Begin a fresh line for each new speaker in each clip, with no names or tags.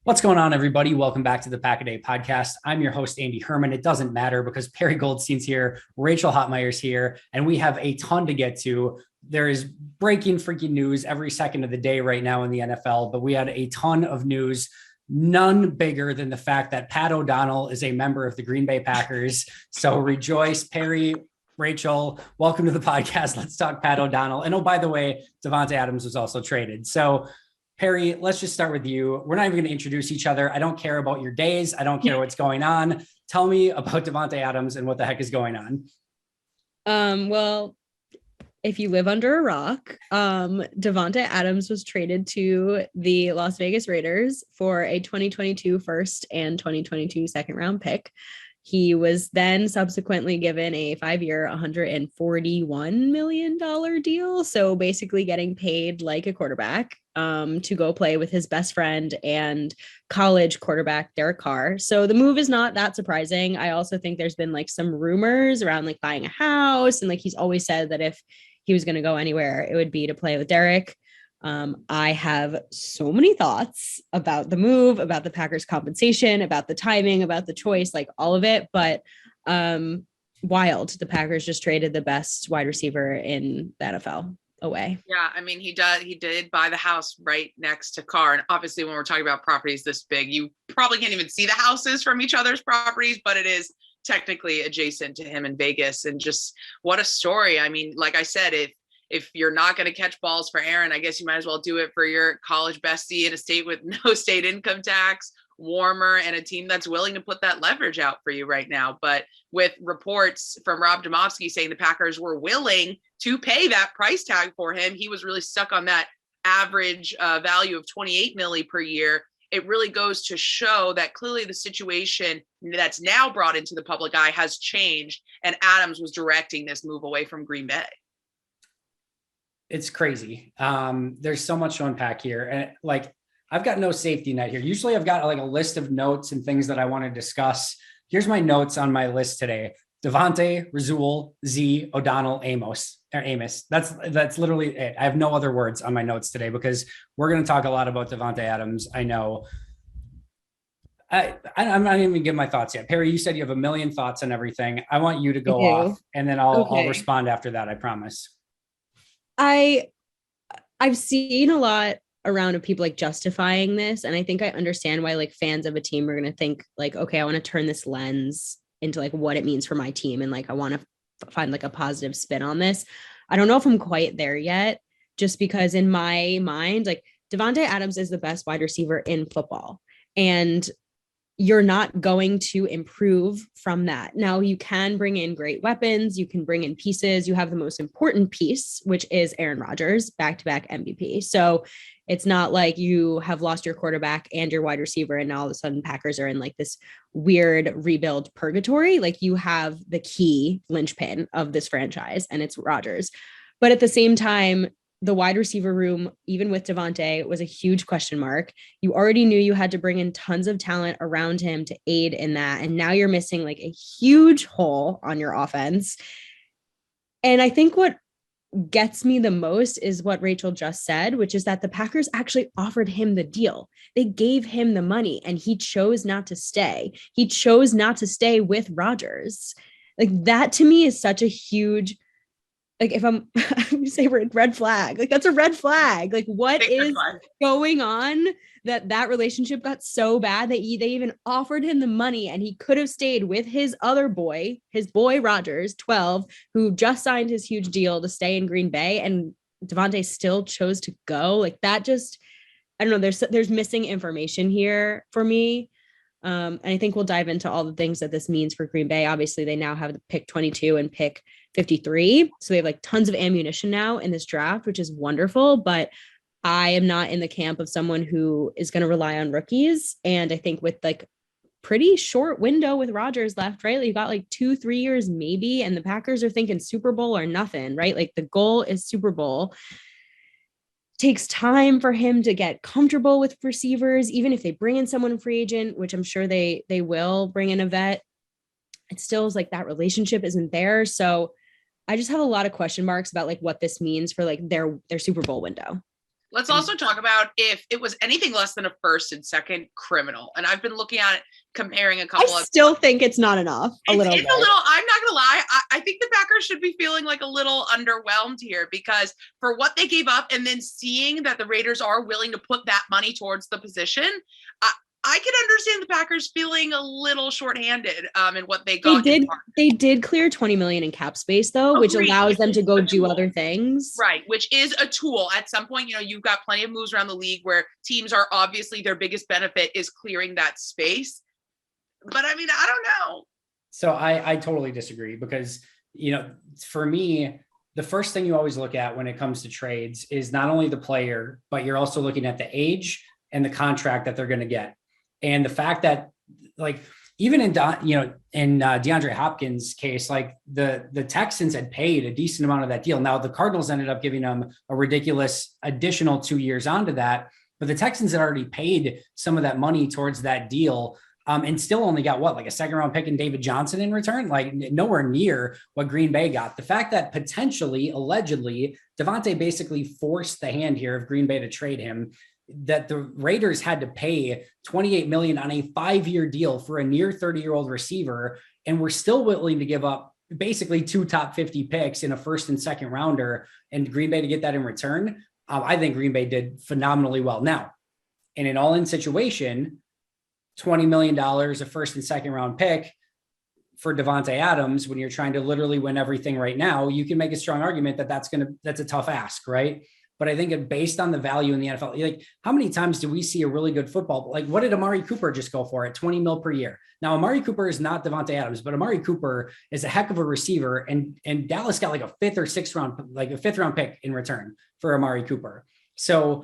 What's going on, everybody? Welcome back to the Pack a Day podcast. I'm your host, Andy Herman. It doesn't matter because Perry Goldstein's here, Rachel Hotmeyer's here, and we have a ton to get to. There is breaking freaking news every second of the day right now in the NFL, but we had a ton of news, none bigger than the fact that Pat O'Donnell is a member of the Green Bay Packers. So rejoice, Perry. Rachel, welcome to the podcast. Let's talk Pat O'Donnell. And oh, by the way, Davante Adams was also traded. So Perry, let's just start with you. We're not even going to introduce each other. I don't care about your days. I don't care what's going on. Tell me about Davante Adams and what the heck is going on.
Well, if you live under a rock, Davante Adams was traded to the Las Vegas Raiders for a 2022 first and 2022 second round pick. He was then subsequently given a 5-year, $141 million deal. So basically getting paid like a quarterback to go play with his best friend and college quarterback, Derek Carr. So the move is not that surprising. I also think there's been like some rumors around like buying a house. And like he's always said that if he was going to go anywhere, it would be to play with Derek. I have so many thoughts about the move, about the Packers compensation, about the timing, about the choice, like all of it. But wild. The Packers just traded the best wide receiver in the NFL away.
Yeah, I mean, he did buy the house right next to Carr. And obviously when we're talking about properties this big, you probably can't even see the houses from each other's properties, but it is technically adjacent to him in Vegas. And just what a story. I mean, like I said, if you're not going to catch balls for Aaron, I guess you might as well do it for your college bestie in a state with no state income tax, warmer, and a team that's willing to put that leverage out for you right now. But with reports from Rob Domofsky saying the Packers were willing to pay that price tag for him, he was really stuck on that average value of $28 million per year. It really goes to show that clearly the situation that's now brought into the public eye has changed, and Adams was directing this move away from Green Bay.
It's crazy. There's so much to unpack here. And like, I've got no safety net here. Usually I've got like a list of notes and things that I want to discuss. Here's my notes on my list today. Davante, Rasul, Z, O'Donnell, Amos. That's literally it. I have no other words on my notes today because we're going to talk a lot about Davante Adams. I know. I'm not even giving my thoughts yet. Perry, you said you have a million thoughts on everything. I want you to go off and then I'll respond after that. I promise.
I've seen a lot around of people like justifying this. And I think I understand why like fans of a team are going to think like, okay, I want to turn this lens into like what it means for my team. And like, I want to find like a positive spin on this. I don't know if I'm quite there yet, just because in my mind, like Davante Adams is the best wide receiver in football. And you're not going to improve from that. Now you can bring in great weapons. You can bring in pieces. You have the most important piece, which is Aaron Rodgers, back-to-back MVP. So it's not like you have lost your quarterback and your wide receiver and now all of a sudden Packers are in like this weird rebuild purgatory. Like you have the key linchpin of this franchise and it's Rodgers. But at the same time, the wide receiver room, even with Davante, was a huge question mark. You already knew you had to bring in tons of talent around him to aid in that. And now you're missing like a huge hole on your offense. And I think what gets me the most is what Rachel just said, which is that the Packers actually offered him the deal. They gave him the money and he chose not to stay. He chose not to stay with Rodgers. Like that to me is such a huge, like if I'm say red flag, like that's a red flag. Like what is going on that relationship got so bad that they even offered him the money and he could have stayed with his other boy, his boy Rodgers, 12, who just signed his huge deal to stay in Green Bay, and Davante still chose to go. Like that just, I don't know, there's missing information here for me. And I think we'll dive into all the things that this means for Green Bay. Obviously, they now have the pick 22 and pick 53. So they have like tons of ammunition now in this draft, which is wonderful. But I am not in the camp of someone who is going to rely on rookies. And I think with like pretty short window with Rodgers left, right? Like you got like 2-3 years maybe. And the Packers are thinking Super Bowl or nothing, right? Like the goal is Super Bowl. Takes time for him to get comfortable with receivers, even if they bring in someone free agent, which I'm sure they will bring in a vet. It still is like that relationship isn't there. So I just have a lot of question marks about like what this means for like their Super Bowl window.
Let's also talk about if it was anything less than a first and second, criminal. And I've been looking at it, comparing a couple
I still think it's not enough.
It's a little, I'm not gonna lie. I think the Packers should be feeling like a little underwhelmed here, because for what they gave up and then seeing that the Raiders are willing to put that money towards the position, I can understand the Packers feeling a little shorthanded in what they got.
They did clear 20 million in cap space though, which allows them to go do other things.
Right, which is a tool. At some point, you've got plenty of moves around the league where teams are obviously their biggest benefit is clearing that space. But I mean, I don't know.
So I totally disagree, because, for me, the first thing you always look at when it comes to trades is not only the player, but you're also looking at the age and the contract that they're going to get. And the fact that, like, even in DeAndre Hopkins' case, like the Texans had paid a decent amount of that deal. Now the Cardinals ended up giving them a ridiculous additional 2 years onto that, but the Texans had already paid some of that money towards that deal. And still only got like a second round pick in David Johnson in return, like nowhere near what Green Bay got. The fact that potentially, allegedly, Davante basically forced the hand here of Green Bay to trade him, that the Raiders had to pay $28 million on a 5-year deal for a near 30-year-old receiver, and we're still willing to give up basically 2 top 50 picks in a first and second rounder, and Green Bay to get that in return. I think Green Bay did phenomenally well. Now, in an all-in situation, $20 million, a first and second round pick for Davante Adams, when you're trying to literally win everything right now, you can make a strong argument that that's a tough ask, right? But I think based on the value in the NFL, like how many times do we see a really good football? Like what did Amari Cooper just go for at 20 mil per year? Now, Amari Cooper is not Davante Adams, but Amari Cooper is a heck of a receiver. And Dallas got like a 5th or 6th round, like a 5th round pick in return for Amari Cooper. So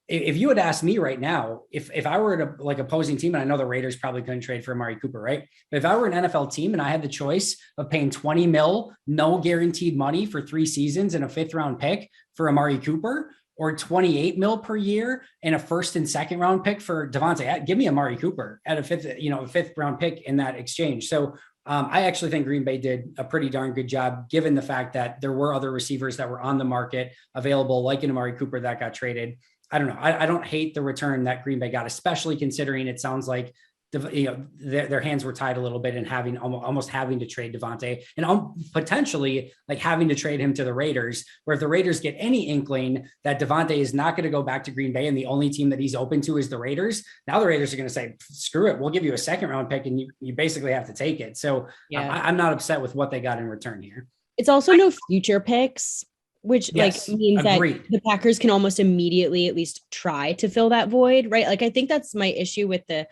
if you had asked me right now, if I were at like opposing team, and I know the Raiders probably couldn't trade for Amari Cooper, right? But if I were an NFL team and I had the choice of paying 20 mil, no guaranteed money for 3 seasons and a 5th round pick for Amari Cooper, or 28 mil per year and a first and second round pick for Davante, give me Amari Cooper at a 5th round pick in that exchange. So I actually think Green Bay did a pretty darn good job, given the fact that there were other receivers that were on the market available, like an Amari Cooper that got traded. I don't know. I don't hate the return that Green Bay got, especially considering it sounds like their hands were tied a little bit and almost having to trade Davante and potentially like having to trade him to the Raiders, where if the Raiders get any inkling that Davante is not going to go back to Green Bay and the only team that he's open to is the Raiders, now the Raiders are going to say, screw it, we'll give you a second round pick and you basically have to take it. So I'm not upset with what they got in return here.
It's also no future picks, which
yes,
like means agreed. That the Packers can almost immediately at least try to fill that void, right? Like, I think that's my issue with they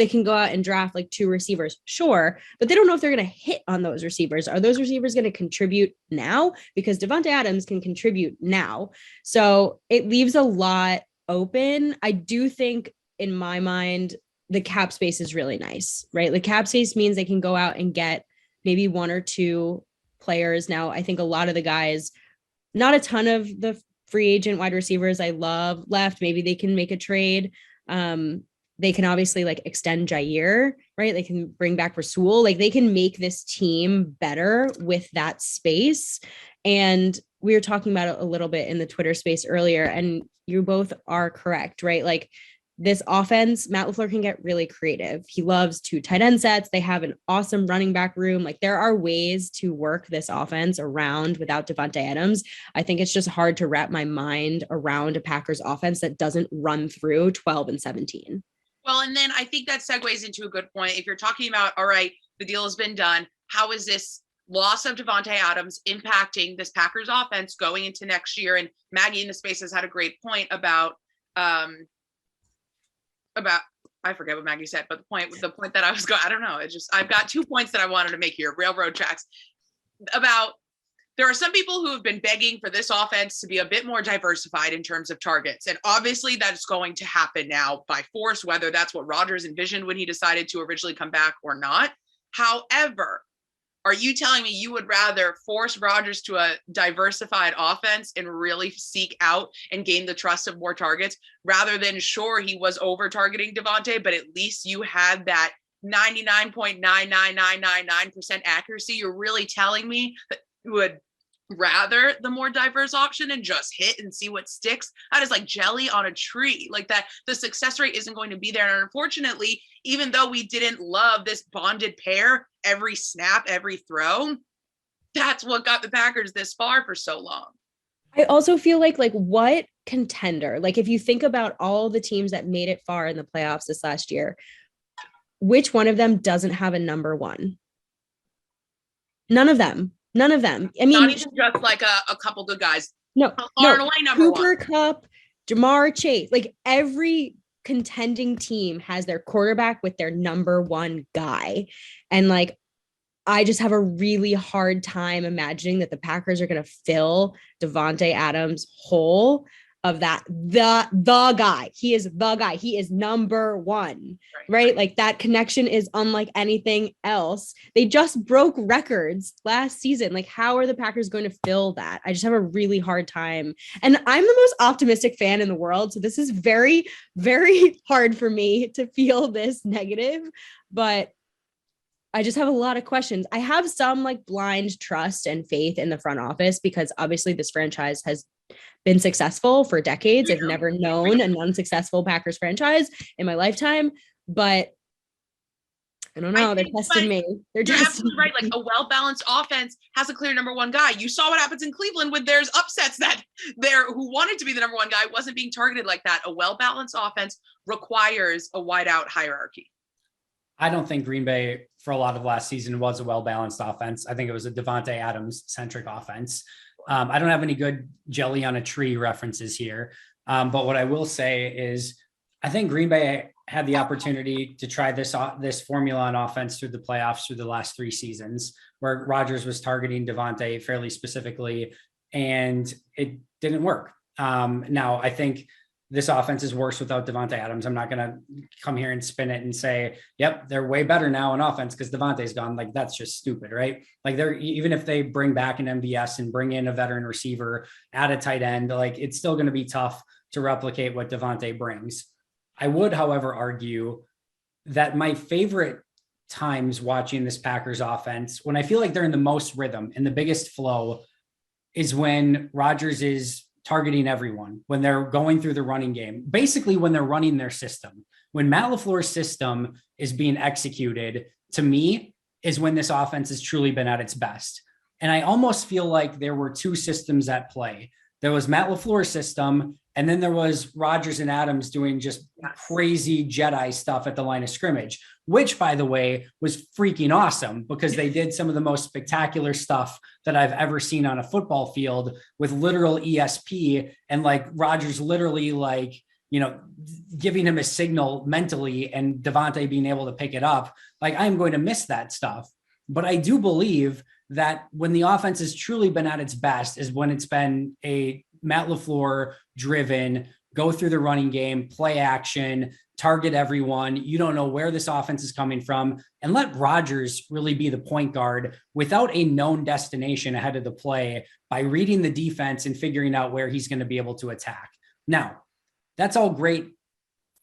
can go out and draft like 2 receivers. Sure. But they don't know if they're going to hit on those receivers. Are those receivers going to contribute now? Because Davante Adams can contribute now. So it leaves a lot open. I do think in my mind, the cap space is really nice, right? The cap space means they can go out and get maybe 1 or 2 players. Now, I think a lot of the guys, not a ton of the free agent wide receivers I love left. Maybe they can make a trade. They can obviously like extend Jair, right? They can bring back Rasul. Like they can make this team better with that space. And we were talking about it a little bit in the Twitter space earlier, and you both are correct, right? Like this offense, Matt LaFleur can get really creative. He loves 2 tight end sets. They have an awesome running back room. Like there are ways to work this offense around without Davante Adams. I think it's just hard to wrap my mind around a Packers offense that doesn't run through 12 and 17.
Well, and then I think that segues into a good point. If you're talking about, all right, the deal has been done, how is this loss of Davante Adams impacting this Packers offense going into next year? And Maggie in the space has had a great point about I forget what Maggie said, but the point that I was going, I don't know. I've got 2 points that I wanted to make here, railroad tracks, about there are some people who have been begging for this offense to be a bit more diversified in terms of targets. And obviously that's going to happen now by force, whether that's what Rodgers envisioned when he decided to originally come back or not. However, are you telling me you would rather force Rodgers to a diversified offense and really seek out and gain the trust of more targets rather than, sure, he was over targeting Davante, but at least you had that 99.99999% accuracy? You're really telling me that you would rather the more diverse option and just hit and see what sticks. That is like jelly on a tree. Like that, the success rate isn't going to be there. And unfortunately, even though we didn't love this bonded pair every snap, every throw, that's what got the Packers this far for so long.
I also feel like what contender, like if you think about all the teams that made it far in the playoffs this last year, which one of them doesn't have a number one? None of them. I mean,
not even just like a couple good guys.
No,
far and away number
Cooper
one.
Kupp, Jamar Chase, like every contending team has their quarterback with their number one guy. And like, I just have a really hard time imagining that the Packers are going to fill Davante Adams' hole of that, the guy. He is the guy. He is number one, right? Like that connection is unlike anything else. They just broke records last season. Like, how are the Packers going to fill that? I just have a really hard time. And I'm the most optimistic fan in the world. So this is very, very hard for me to feel this negative, but I just have a lot of questions. I have some like blind trust and faith in the front office because obviously this franchise has been successful for decades. I've never known an unsuccessful Packers franchise in my lifetime, but I don't know. They're testing me. They're
You're
testing
absolutely right. Like a well-balanced offense has a clear number one guy. You saw what happens in Cleveland with there's upsets that there who wanted to be the number one guy wasn't being targeted like that. A well-balanced offense requires a wide out hierarchy.
I don't think Green Bay for a lot of last season was a well-balanced offense. I think it was a Davante Adams centric offense. I don't have any good jelly on a tree references here. But what I will say is I think Green Bay had the opportunity to try this formula on offense through the playoffs through the last 3 seasons where Rodgers was targeting Davante fairly specifically, and it didn't work. Now I think this offense is worse without Davante Adams. I'm not going to come here and spin it and say, yep, they're way better now in offense because Davante's gone. Like, that's just stupid, right? Like, they're, even if they bring back an MVS and bring in a veteran receiver, add a tight end, like, it's still going to be tough to replicate what Davante brings. I would, however, argue that my favorite times watching this Packers offense, when I feel like they're in the most rhythm and the biggest flow, is when Rodgers is targeting everyone, when they're going through the running game, basically when they're running their system. When Matt LaFleur's system is being executed, to me, is when this offense has truly been at its best. And I almost feel like there were 2 systems at play. There was Matt LaFleur's system, and then there was Rodgers and Adams doing just crazy Jedi stuff at the line of scrimmage, which, by the way, was freaking awesome because they did some of the most spectacular stuff that I've ever seen on a football field with literal ESP and like Rodgers literally like, you know, giving him a signal mentally and Davante being able to pick it up. Like, I'm going to miss that stuff. But I do believe that when the offense has truly been at its best is when it's been a Matt LaFleur driven, go through the running game, play action, target everyone. You don't know where this offense is coming from, and let Rodgers really be the point guard without a known destination ahead of the play by reading the defense and figuring out where he's going to be able to attack. Now, that's all great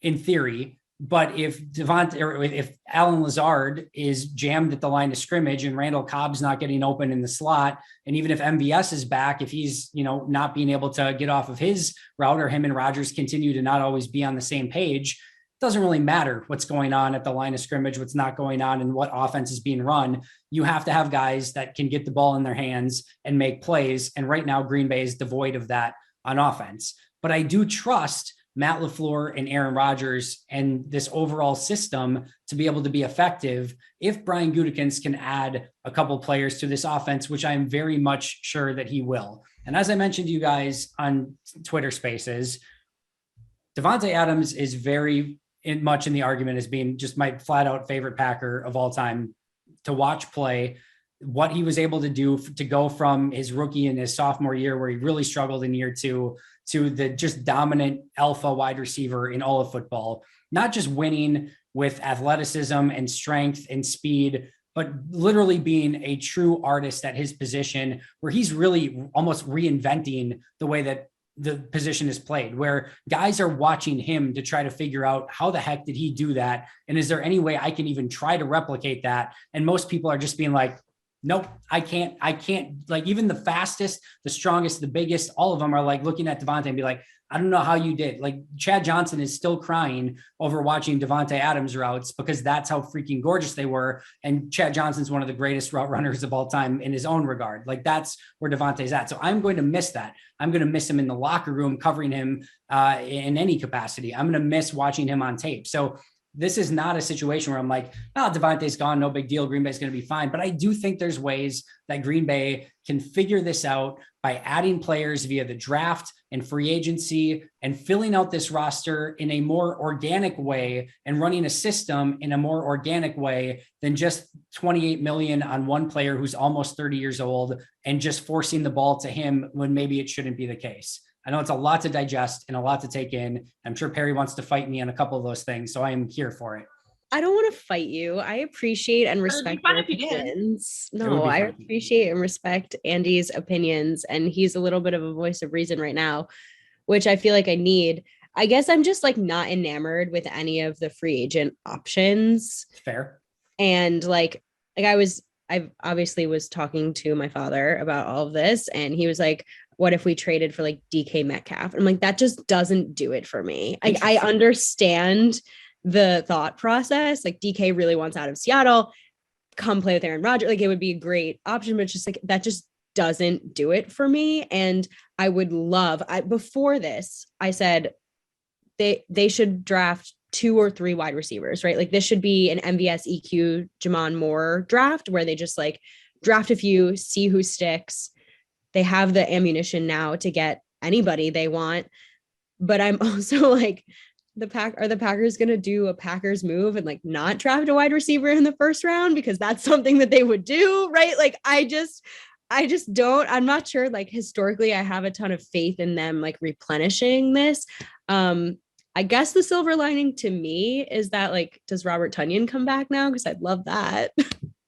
in theory, but if Davante or if Alan Lazard is jammed at the line of scrimmage and Randall Cobb's not getting open in the slot, and even if MVS is back, if he's, you know, not being able to get off of his route, or him and Rodgers continue to not always be on the same page, it doesn't really matter what's going on at the line of scrimmage, what's not going on, and what offense is being run. You have to have guys that can get the ball in their hands and make plays. And right now, Green Bay is devoid of that on offense. But I do trust Matt LaFleur and Aaron Rodgers and this overall system to be able to be effective if Brian Gutekunst can add a couple players to this offense, which I'm very much sure that he will. And as I mentioned to you guys on Twitter Spaces, Davante Adams is very much in the argument as being just my flat out favorite Packer of all time to watch play. What he was able to do to go from his rookie and his sophomore year, where he really struggled in year 2, to the just dominant alpha wide receiver in all of football, not just winning with athleticism and strength and speed, but literally being a true artist at his position, where he's really almost reinventing the way that the position is played, where guys are watching him to try to figure out how the heck did he do that? And is there any way I can even try to replicate that? And most people are just being like, Nope, I can't, like, even the fastest, the strongest, the biggest, all of them are like looking at Davante and be like, I don't know how you did. Like, Chad Johnson is still crying over watching Davante Adams routes because that's how freaking gorgeous they were. And Chad Johnson's one of the greatest route runners of all time in his own regard. Like, that's where Davante's at. So I'm going to miss that. I'm going to miss him in the locker room, covering him in any capacity. I'm going to miss watching him on tape. So this is not a situation where I'm like, oh, Davante's gone, no big deal. Green Bay's going to be fine. But I do think there's ways that Green Bay can figure this out by adding players via the draft and free agency and filling out this roster in a more organic way and running a system in a more organic way than just 28 million on one player who's almost 30 years old and just forcing the ball to him when maybe it shouldn't be the case. I know it's a lot to digest and a lot to take in. I'm sure Perri wants to fight me on a couple of those things, so I am here for it.
I don't want to fight you. I appreciate and respect your opinions. No, I appreciate and respect Andy's opinions, and he's a little bit of a voice of reason right now, which I feel like I need. I guess I'm just like not enamored with any of the free agent options.
Fair.
And I obviously was talking to my father about all of this, and he was like, what if we traded for like DK Metcalf? I'm like, that just doesn't do it for me. I understand the thought process. Like, DK really wants out of Seattle, come play with Aaron Rodgers. Like, it would be a great option, but it's just like, that just doesn't do it for me. And I would love, before this, I said they should draft 2 or 3 wide receivers, right? Like, this should be an MVS EQ Jamon Moore draft where they just like draft a few, see who sticks. They have the ammunition now to get anybody they want. But I'm also like, are the Packers going to do a Packers move and like not draft a wide receiver in the first round? Because that's something that they would do, right? Like, I just don't, I'm not sure. Like, historically, I have a ton of faith in them, like, replenishing this. I guess the silver lining to me is that, like, does Robert Tonyan come back now? Because I'd love that.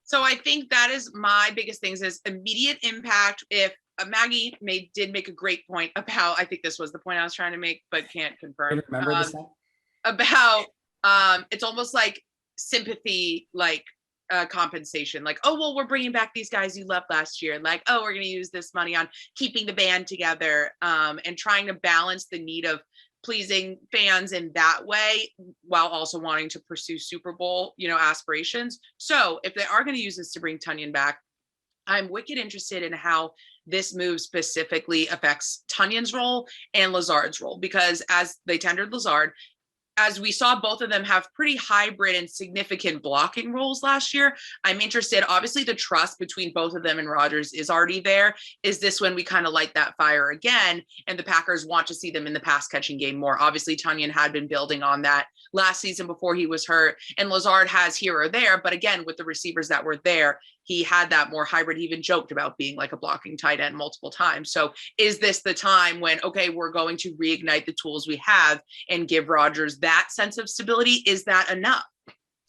So I think that is my biggest things is immediate impact. If Maggie did make a great point about, I think this was the point I was trying to make, but can't confirm.
Remember this?
About it's almost like sympathy, like compensation, like, oh, well, we're bringing back these guys you loved last year, and like, oh, we're going to use this money on keeping the band together, and trying to balance the need of pleasing fans in that way while also wanting to pursue Super Bowl, aspirations. So if they are going to use this to bring Tonyan back, I'm wicked interested in how this move specifically affects Tunyan's role and Lazard's role, because as they tendered Lazard, as we saw both of them have pretty hybrid and significant blocking roles last year, I'm interested. Obviously, the trust between both of them and Rodgers is already there. Is this when we kind of light that fire again? And the Packers want to see them in the pass catching game more. Obviously, Tonyan had been building on that last season before he was hurt, and Lazard has here or there. But again, with the receivers that were there, he had that more hybrid. He even joked about being like a blocking tight end multiple times. So is this the time when, okay, we're going to reignite the tools we have and give Rodgers that sense of stability? Is that enough?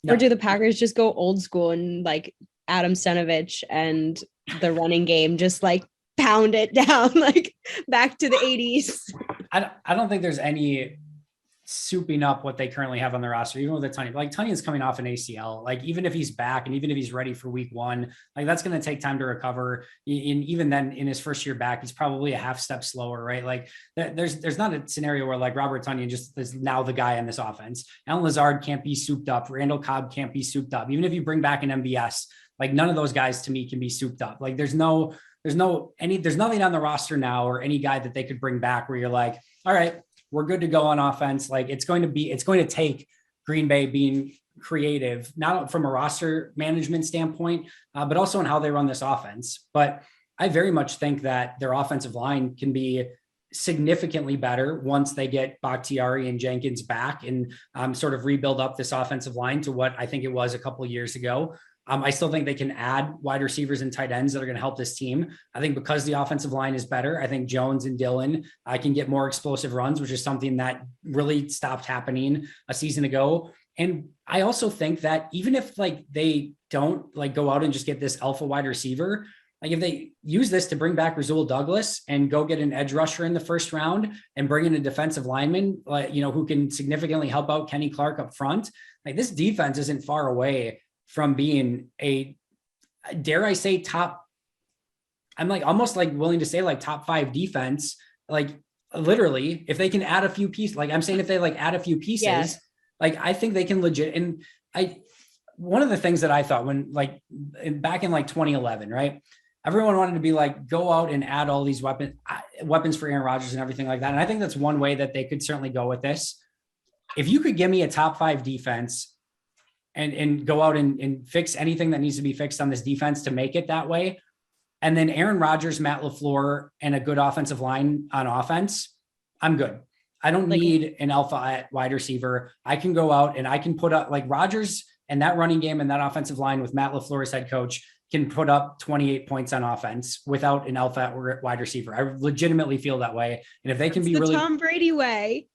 No. Or do the Packers just go old school and like Adam Stenavich and the running game, just like pound it down, like back to the 80s?
I don't think there's any souping up what they currently have on the roster, even with Tonyan. Like, Tonyan's coming off an ACL. Like, even if he's back and even if he's ready for week 1, like, that's going to take time to recover. And even then, in his first year back, he's probably a half step slower, right? Like, there's not a scenario where like Robert Tonyan just is now the guy in this offense. Alan Lazard can't be souped up. Randall Cobb can't be souped up. Even if you bring back an MVS, like, none of those guys to me can be souped up. Like, there's nothing on the roster now or any guy that they could bring back where you're like, all right, we're good to go on offense. Like, it's going to take Green Bay being creative, not from a roster management standpoint, but also in how they run this offense. But I very much think that their offensive line can be significantly better once they get Bakhtiari and Jenkins back and sort of rebuild up this offensive line to what I think it was a couple of years ago. I still think they can add wide receivers and tight ends that are going to help this team. I think because the offensive line is better, I think Jones and Dillon can get more explosive runs, which is something that really stopped happening a season ago. And I also think that even if like they don't like go out and just get this alpha wide receiver, like if they use this to bring back Rasul Douglas and go get an edge rusher in the first round and bring in a defensive lineman, who can significantly help out Kenny Clark up front, like this defense isn't far away from being a dare I say I'm like almost like willing to say like top 5 defense, like literally if they can add a few pieces, like I'm saying, if they like add a few pieces, like I think they can legit. And one of the things that I thought when like back in like 2011, right? Everyone wanted to be like, go out and add all these weapons for Aaron Rodgers and everything like that. And I think that's one way that they could certainly go with this. If you could give me a top 5 defense and go out and fix anything that needs to be fixed on this defense to make it that way, and then Aaron Rodgers, Matt LaFleur, and a good offensive line on offense, I'm good. I don't need an alpha at wide receiver. I can go out and I can put up like Rodgers and that running game and that offensive line with Matt LaFleur as head coach can put up 28 points on offense without an alpha or wide receiver. I legitimately feel that way. And if they can be really
Tom Brady way,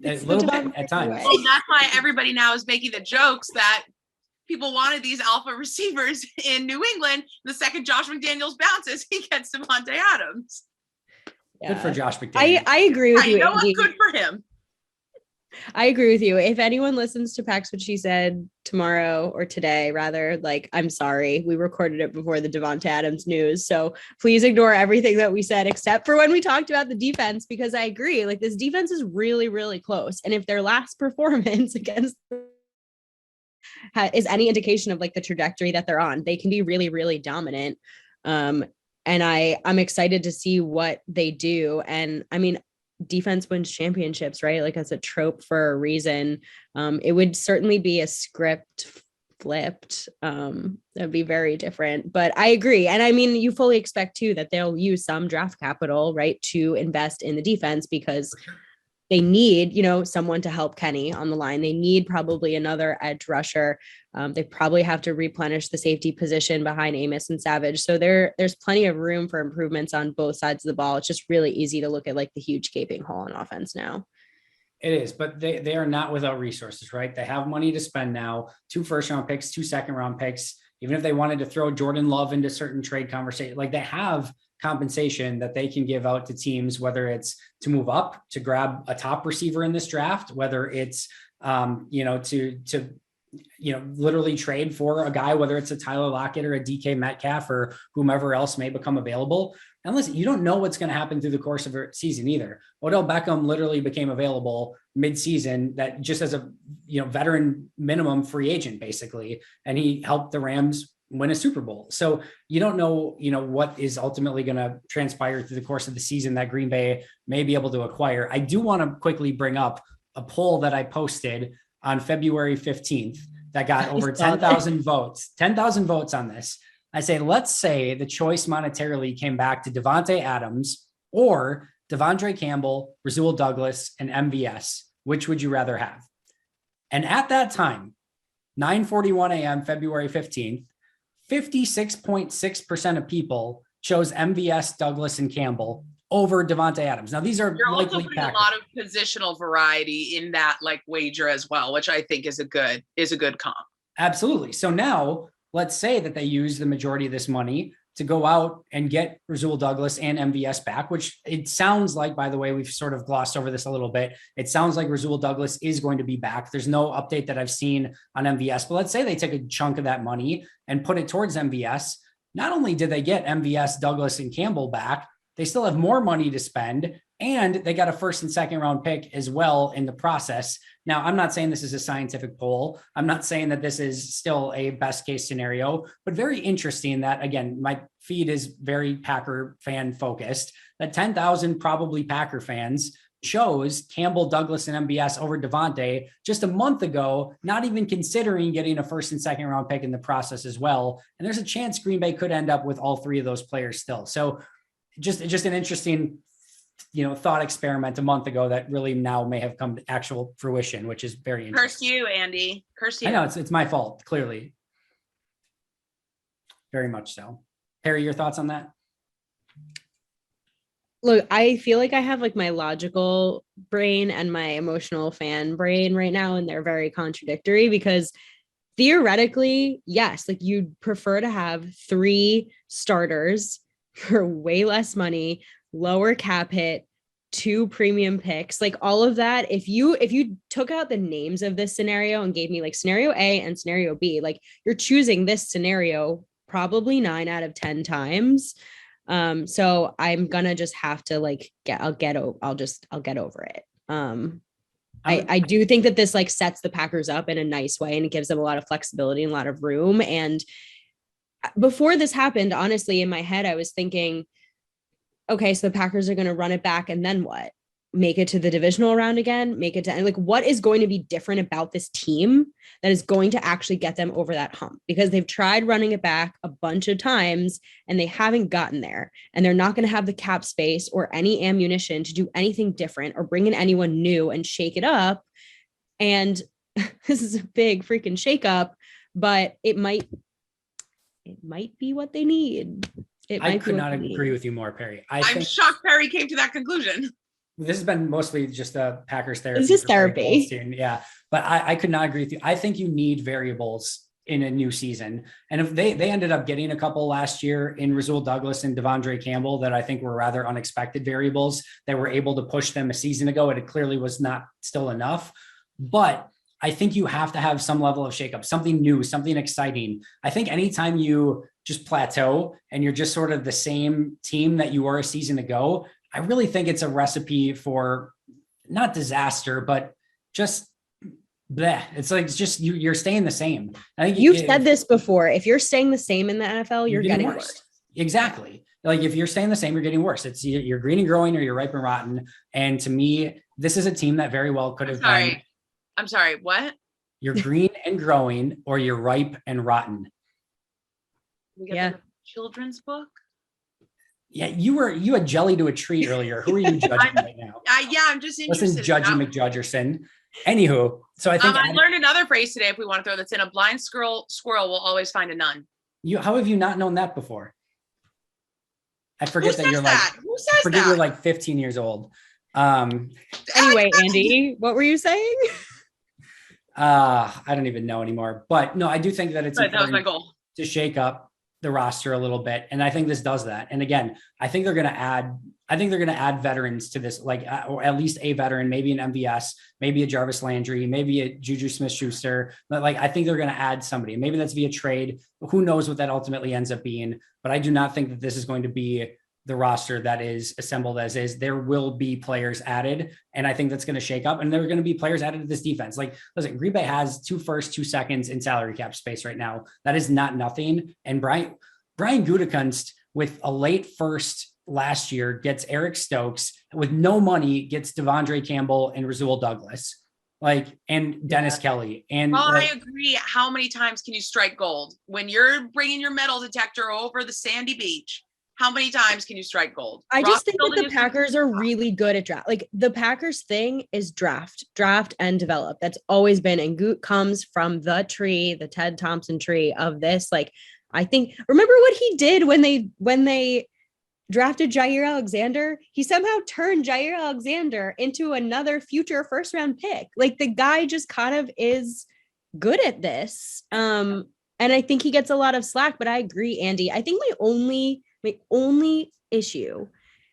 a little bit at times.
Well, that's why everybody now is making the jokes that people wanted these alpha receivers in New England. The second Josh McDaniels bounces, he gets Davante Adams.
Yeah. Good for Josh McDaniels.
I agree with you.
You know what? Good for him.
I agree with you. If anyone listens to Pax What She Said tomorrow or today, rather, like, I'm sorry. We recorded it before the Davante Adams news. So please ignore everything that we said, except for when we talked about the defense, because I agree, like this defense is really, really close. And if their last performance against is any indication of like the trajectory that they're on, they can be really, really dominant. And I'm excited to see what they do. And I mean, defense wins championships, right? Like that's a trope for a reason. It would certainly be a script flipped. That'd be very different, but I agree. And I mean, you fully expect too, that they'll use some draft capital, right, to invest in the defense because they need, someone to help Kenny on the line. They need probably another edge rusher. They probably have to replenish the safety position behind Amos and Savage. So there's plenty of room for improvements on both sides of the ball. It's just really easy to look at like the huge gaping hole in offense now.
It is, but they are not without resources, right? They have money to spend now, 2 first-round picks, 2 second-round picks. Even if they wanted to throw Jordan Love into certain trade conversation, like they have compensation that they can give out to teams, whether it's to move up, to grab a top receiver in this draft, whether it's, to literally trade for a guy, whether it's a Tyler Lockett or a DK Metcalf or whomever else may become available. And listen, you don't know what's going to happen through the course of a season either. Odell Beckham literally became available mid-season, that just as a, veteran minimum free agent, basically. And he helped the Rams win a Super Bowl. So you don't know, what is ultimately going to transpire through the course of the season that Green Bay may be able to acquire. I do want to quickly bring up a poll that I posted on February 15th that got over 10,000 votes, 10,000 votes on this. I say, let's say the choice monetarily came back to Davante Adams or Devondre Campbell, Rasul Douglas, and MVS. Which would you rather have? And at that time, 9:41 a.m., February 15th, 56.6% of people chose MVS, Douglas, and Campbell over Davante Adams. Now, these are
You're also
likely
putting a lot of positional variety in that like wager as well, which I think is a good comp.
Absolutely. So now let's say that they use the majority of this money to go out and get Rasul Douglas and MVS back, which it sounds like, by the way, we've sort of glossed over this a little bit. It sounds like Rasul Douglas is going to be back. There's no update that I've seen on MVS, but let's say they take a chunk of that money and put it towards MVS. Not only did they get MVS, Douglas, and Campbell back, they still have more money to spend, and they got a first and second round pick as well in the process. Now, I'm not saying this is a scientific poll. I'm not saying that this is still a best case scenario, but very interesting that, again, my feed is very Packer fan focused, that 10,000 probably Packer fans chose Campbell, Douglas, and MBS over Davante just a month ago, not even considering getting a first and second round pick in the process as well. And there's a chance Green Bay could end up with all 3 of those players still. So just an interesting, thought experiment a month ago that really now may have come to actual fruition, which is very interesting.
Curse you, Andy. Curse you.
I know it's my fault, clearly. Very much so. Perri, your thoughts on that?
Look, I feel like I have like my logical brain and my emotional fan brain right now, and they're very contradictory because theoretically, yes, like you'd prefer to have 3 starters for way less money, lower cap hit, 2 premium picks, like all of that. If you took out the names of this scenario and gave me like scenario A and scenario B, like you're choosing this scenario probably 9 out of 10 times. So I'm gonna just have to like I'll get over it. I do think that this like sets the Packers up in a nice way and it gives them a lot of flexibility and a lot of room. And before this happened, honestly, in my head, I was thinking, okay, so the Packers are going to run it back and then what? Make it to the divisional round again, make it to like what is going to be different about this team that is going to actually get them over that hump, because they've tried running it back a bunch of times and they haven't gotten there, and they're not going to have the cap space or any ammunition to do anything different or bring in anyone new and shake it up. And this is a big freaking shakeup, but it might be what they need.
I could not agree with you more, Perri.
I'm shocked Perri came to that conclusion.
This has been mostly just a Packers therapy.
This is therapy.
Yeah. But I could not agree with you. I think you need variables in a new season. And if they ended up getting a couple last year in Rasul Douglas and Devondre Campbell that I think were rather unexpected variables that were able to push them a season ago, and it clearly was not still enough. But I think you have to have some level of shakeup, something new, something exciting. I think anytime you just plateau and you're just sort of the same team that you were a season ago, I really think it's a recipe for not disaster, but just bleh. It's like, it's just, you're staying the same. I think
you've said this before. If you're staying the same in the NFL, you're getting worse.
Exactly. Like if you're staying the same, you're getting worse. It's you're green and growing or you're ripe and rotten. And to me, this is a team that very well could have been.
I'm sorry, what?
You're green and growing or you're ripe and rotten.
Yeah.
Children's book.
Yeah, you had jelly to a tree earlier. Who are you judging right now?
I'm just interested.
Listen, Judgy McJudgerson. Anywho, so I think
I learned another phrase today. If we want to throw that's in, a blind squirrel will always find a nun.
How have you not known that before? I forget that you're
that?
like.
Who says that?
You're like 15 years old.
Anyway, Andy, what were you saying?
I don't even know anymore. But no, I do think that it's
that was my goal
to shake up the roster a little bit. And I think this does that. And again, I think they're going to add veterans to this, like, or at least a veteran, maybe an MVS, maybe a Jarvis Landry, maybe a Juju Smith-Schuster. But like, I think they're going to add somebody. Maybe that's via trade. Who knows what that ultimately ends up being. But I do not think that this is going to be the roster that is assembled as is. There will be players added. And I think that's going to shake up. And there are going to be players added to this defense. Like, listen, Green Bay has 2 firsts, 2 seconds in salary cap space right now. That is not nothing. And Brian Gutekunst with a late first last year gets Eric Stokes, with no money gets Devondre Campbell and Rasul Douglas, and Dennis Kelly. And
I agree. How many times can you strike gold when you're bringing your metal detector over the sandy beach? How many times can you strike gold?
I just think that the Packers are really good at draft. Like, the Packers thing is draft and develop. That's always been, and Goot comes from the tree, the Ted Thompson tree of this. Like, I think, remember what he did when they drafted Jair Alexander? He somehow turned Jair Alexander into another future first round pick. Like, the guy just kind of is good at this. And I think he gets a lot of slack, but I agree, Andy. I think my only issue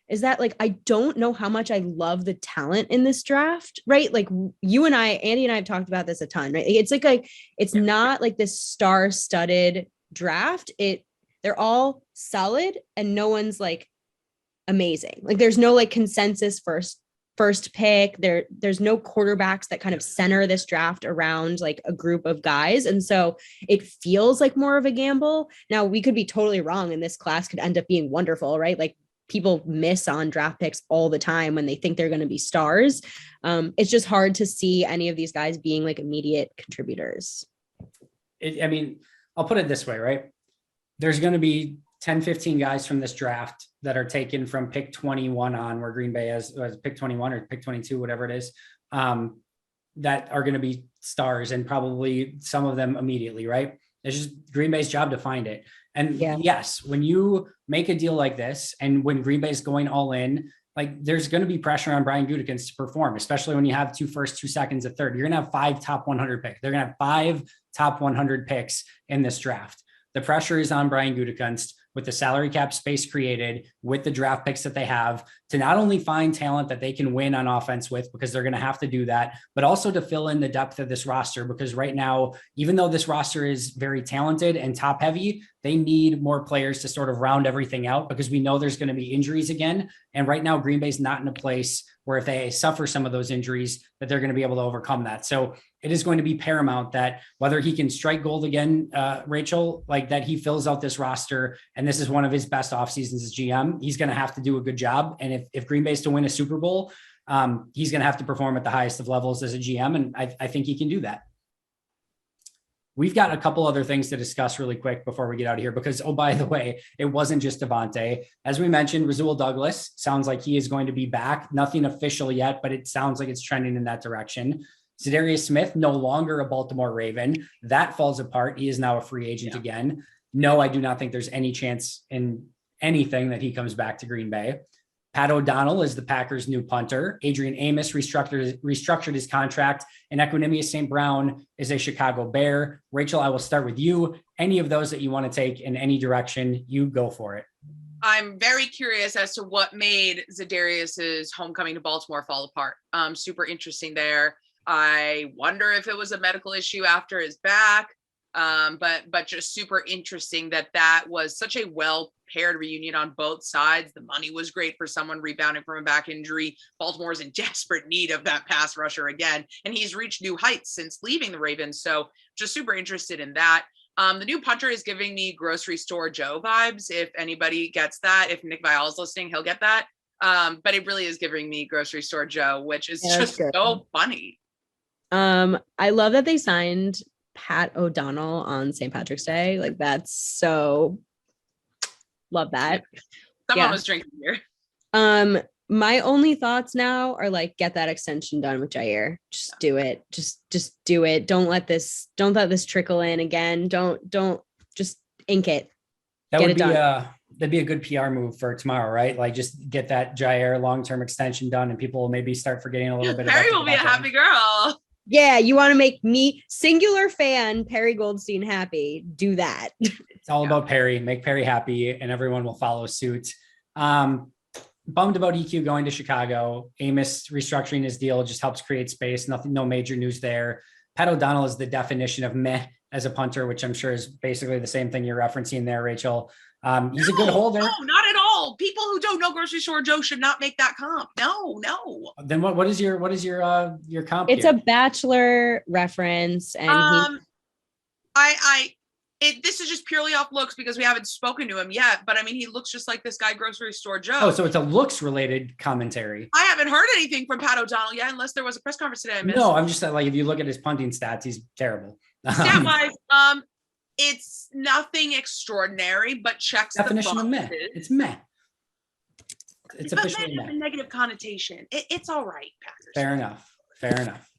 is that, like, I don't know how much I love the talent in this draft, right? Like, you and I, Andy and I have talked about this a ton, right? It's it's not like this star-studded draft. They're all solid and no one's like amazing. Like, there's no like consensus first pick. There's no quarterbacks that kind of center this draft around like a group of guys. And so it feels like more of a gamble. Now, we could be totally wrong and this class could end up being wonderful, right? Like, people miss on draft picks all the time when they think they're going to be stars. It's just hard to see any of these guys being like immediate contributors.
I'll put it this way, right? There's going to be 10, 15 guys from this draft that are taken from pick 21 on, where Green Bay has pick 21 or pick 22, whatever it is, that are going to be stars, and probably some of them immediately, right? It's just Green Bay's job to find it. And yes, when you make a deal like this and when Green Bay's going all in, like, there's going to be pressure on Brian Gutekunst to perform, especially when you have 2 firsts, 2 seconds, a third. You're going to have 5 top 100 picks. They're going to have 5 top 100 picks in this draft. The pressure is on Brian Gutekunst. with the salary cap space created, with the draft picks that they have, to not only find talent that they can win on offense with, because they're going to have to do that, but also to fill in the depth of this roster. Because right now, even though this roster is very talented and top heavy, they need more players to sort of round everything out, because we know there's going to be injuries again. And right now, Green Bay's not in a place where if they suffer some of those injuries, that they're going to be able to overcome that. So it is going to be paramount that whether he can strike gold again, Rachel, like that he fills out this roster. And this is one of his best off seasons as GM. He's going to have to do a good job. And if Green Bay's to win a Super Bowl, he's going to have to perform at the highest of levels as a GM. And I think he can do that. We've got a couple other things to discuss really quick before we get out of here, because, oh, by the way, it wasn't just Davante. As we mentioned, Rasul Douglas sounds like he is going to be back. Nothing official yet, but it sounds like it's trending in that direction. Za'Darius Smith, no longer a Baltimore Raven. That falls apart. He is now a free agent again. No, I do not think there's any chance in anything that he comes back to Green Bay. Pat O'Donnell is the Packers' new punter. Adrian Amos restructured his contract, and Equanimeous St. Brown is a Chicago Bear. Rachel, I will start with you. Any of those that you want to take in any direction, you go for it.
I'm very curious as to what made Za'Darius's homecoming to Baltimore fall apart. Super interesting there. I wonder if it was a medical issue after his back. But just super interesting that was such a well-paired reunion on both sides. The money was great for someone rebounding from a back injury. Baltimore's in desperate need of that pass rusher again, and he's reached new heights since leaving the Ravens. So just super interested in that. The new punter is giving me Grocery Store Joe vibes. If anybody gets that, if Nick Viall is listening, he'll get that. But it really is giving me Grocery Store Joe, which is just so funny.
I love that they signed Pat O'Donnell on St. Patrick's Day. Like, that's so, love that.
Someone was drinking beer.
My only thoughts now are like, get that extension done with Jair. Just do it. Just do it. Don't let this trickle in again. Don't just ink it.
That'd be a good PR move for tomorrow, right? Like, just get that Jair long-term extension done, and people will maybe start forgetting a little bit.
Perri will be a happy girl.
Yeah, you want to make me, singular fan, Perri Goldstein, happy. Do that.
It's all about Perri. Make Perri happy, and everyone will follow suit. Bummed about EQ going to Chicago. Amos restructuring his deal just helps create space. No major news there. Pat O'Donnell is the definition of meh as a punter, which I'm sure is basically the same thing you're referencing there, Rachel. He's a good holder.
No, not at all. People who don't know Grocery Store Joe should not make that comp. No.
Then what is your comp?
It's here? A Bachelor reference, and
this is just purely off looks because we haven't spoken to him yet. But I mean, he looks just like this guy, Grocery Store Joe.
Oh, so it's a looks related commentary.
I haven't heard anything from Pat O'Donnell yet, unless there was a press conference today I missed.
No, I'm just like, if you look at his punting stats, he's terrible.
Stat-wise, it's nothing extraordinary, but checks
definition
the
of meh. It's meh. It's officially
meh. A negative connotation. It's all right, Packers.
Fair enough.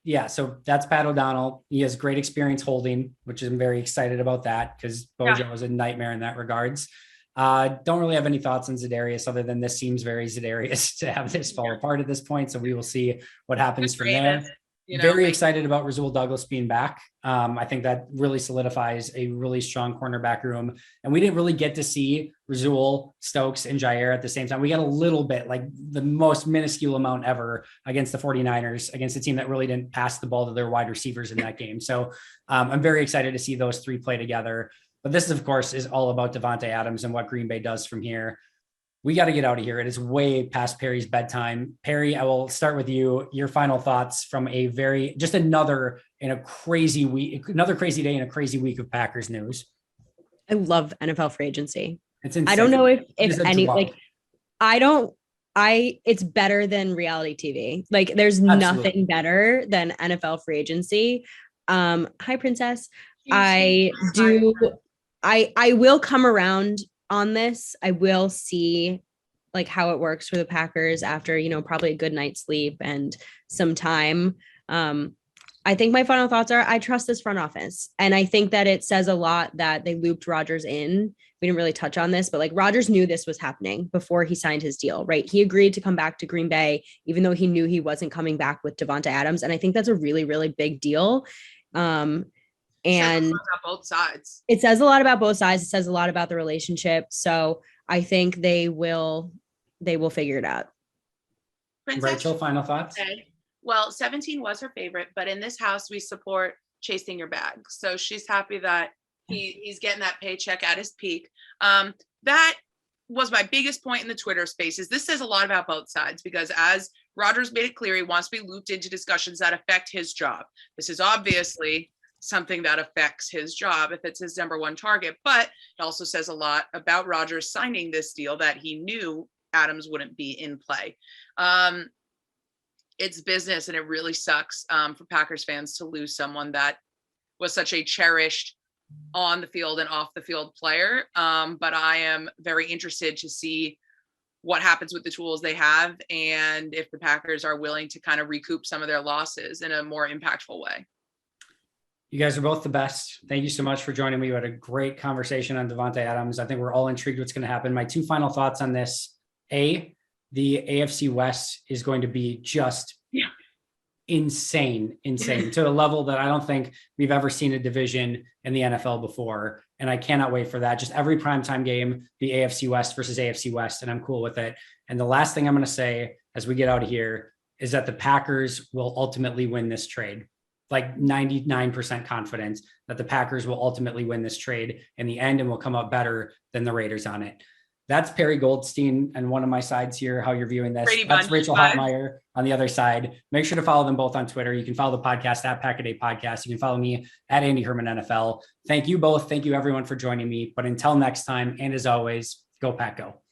Yeah, so that's Pat O'Donnell. He has great experience holding, which I'm very excited about that, because Bojo was a nightmare in that regards. Don't really have any thoughts on Za'Darius other than this seems very Za'Darius to have this fall apart at this point. So we will see what happens from there. Very excited about Rasul Douglas being back. I think that really solidifies a really strong cornerback room. And we didn't really get to see Rasul, Stokes, and Jair at the same time. We got a little bit, like the most minuscule amount ever against the 49ers, against a team that really didn't pass the ball to their wide receivers in that game. So I'm very excited to see those three play together. But this, of course, is all about Davante Adams and what Green Bay does from here. We got to get out of here. It is way past Perri's bedtime. Perri, I will start with you. Your final thoughts from another crazy day in a crazy week of Packers news.
I love NFL free agency.
It's insane.
I don't know if any, like, it's better than reality TV. Like, there's nothing better than NFL free agency. Hi, Princess. I will come around on this. I will see like how it works for the Packers after, probably a good night's sleep and some time. I think my final thoughts are, I trust this front office. And I think that it says a lot that they looped Rodgers in. We didn't really touch on this, but like Rodgers knew this was happening before he signed his deal, right? He agreed to come back to Green Bay, even though he knew he wasn't coming back with Davante Adams. And I think that's a really, really big deal. And
about both sides.
it says a lot about both sides. It says a lot about the relationship. So I think they will figure it out.
Princess?
Rachel, final thoughts?
Okay. Well, 17 was her favorite, but in this house, we support chasing your bag. So she's happy that he's getting that paycheck at his peak. That was my biggest point in the Twitter spaces. This says a lot about both sides because as Rodgers made it clear, he wants to be looped into discussions that affect his job. This is obviously something that affects his job if it's his number one target, but it also says a lot about Rodgers signing this deal that he knew Adams wouldn't be in play. It's business, and it really sucks for Packers fans to lose someone that was such a cherished on the field and off the field player. But I am very interested to see what happens with the tools they have and if the Packers are willing to kind of recoup some of their losses in a more impactful way.
You guys are both the best. Thank you so much for joining me. We had a great conversation on Davante Adams. I think we're all intrigued what's going to happen. My two final thoughts on this. The AFC West is going to be just insane to a level that I don't think we've ever seen a division in the NFL before. And I cannot wait for that. Just every primetime game, the AFC West versus AFC West, and I'm cool with it. And the last thing I'm going to say as we get out of here is that the Packers will ultimately win this trade. Like 99% confidence that the Packers will ultimately win this trade in the end and will come up better than the Raiders on it. That's Perri Goldstein and one of my sides here, how you're viewing this. That's Rachel Hotmeyer on the other side. Make sure to follow them both on Twitter. You can follow the podcast at Pack-A-Day Podcast. You can follow me at Andy Herman NFL. Thank you both. Thank you everyone for joining me. But until next time, and as always, go Pack Go.